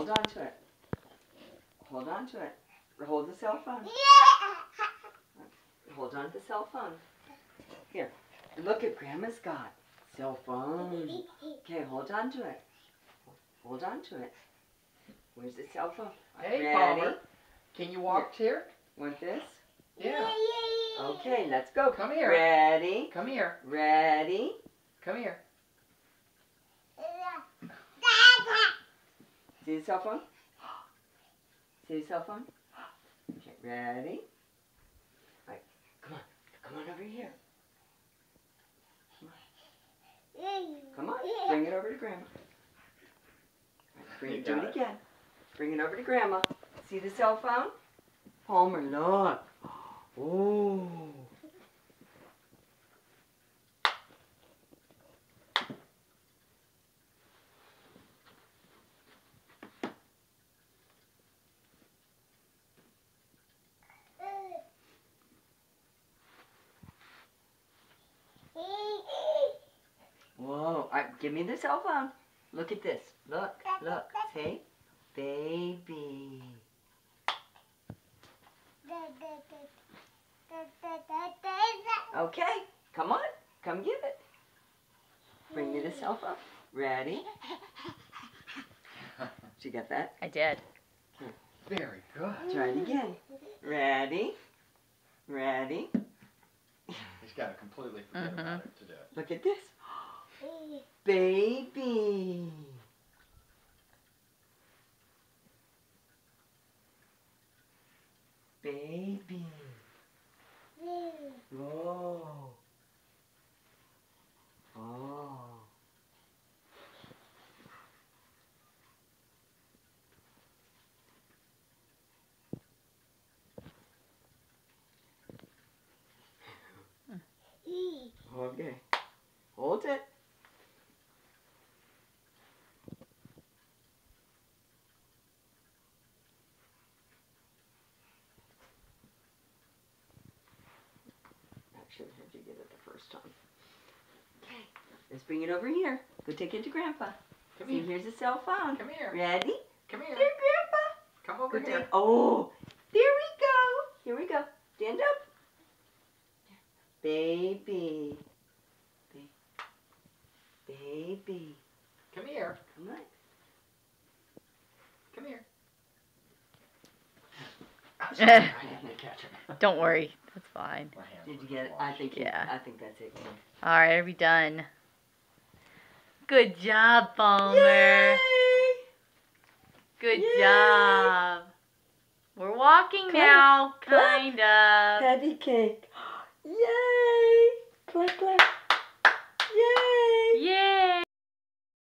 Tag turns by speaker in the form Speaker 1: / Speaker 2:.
Speaker 1: hold on to it. Hold on to it. Hold the cell phone. Hold on to the cell phone. Here, look at Grandma's got cell phone. Okay, hold on to it. Hold on to it. Where's the cell phone?
Speaker 2: Hey,
Speaker 1: Ready?
Speaker 2: Palmer. Can you walk here?
Speaker 1: Want this?
Speaker 2: Yeah.
Speaker 1: Okay, let's go.
Speaker 2: Come here.
Speaker 1: Ready?
Speaker 2: Come here.
Speaker 1: Ready?
Speaker 2: Come here.
Speaker 1: See the cell phone? See the cell phone? Okay, ready? All right, come on. Come on over here. Come on, bring it over to Grandma. Right, do it again. Bring it over to Grandma. See the cell phone? Palmer, look. Oh. Whoa. All right, give me the cell phone. Look at this. Look, look. See? Baby. Okay, come on. Come give it. Bring me the cell phone. Ready? Did you get that?
Speaker 3: I did.
Speaker 2: Very good.
Speaker 1: Try it again. Ready? Ready?
Speaker 2: He's got to completely forget about it to do it.
Speaker 1: Look at this. Baby. Baby. Whoa. Oh. Okay. Hold it. Should have had you get it the first time. Okay, let's bring it over here. Go take it to Grandpa.
Speaker 2: Come
Speaker 1: See,
Speaker 2: here.
Speaker 1: here's the cell phone.
Speaker 2: Come here.
Speaker 1: Ready?
Speaker 2: Come here.
Speaker 1: Here, Grandpa.
Speaker 2: Come over
Speaker 1: Go
Speaker 2: here.
Speaker 1: take. Oh, there we go. Here we go. Stand up. Baby. Baby.
Speaker 2: Come here.
Speaker 1: Come on.
Speaker 2: Come here. I had to catch him.
Speaker 3: Don't worry. That's fine.
Speaker 2: My hand
Speaker 1: Did you
Speaker 2: was
Speaker 1: get it?
Speaker 2: washed.
Speaker 1: I think.
Speaker 3: Yeah.
Speaker 1: I think that's it.
Speaker 3: All right, are we done? Good job, Palmer.
Speaker 1: Yay!
Speaker 3: Good
Speaker 1: Yay!
Speaker 3: job. We're walking
Speaker 1: Clap,
Speaker 3: now,
Speaker 1: clap.
Speaker 3: kind of.
Speaker 1: Patty cake. Yay! Clap, clap.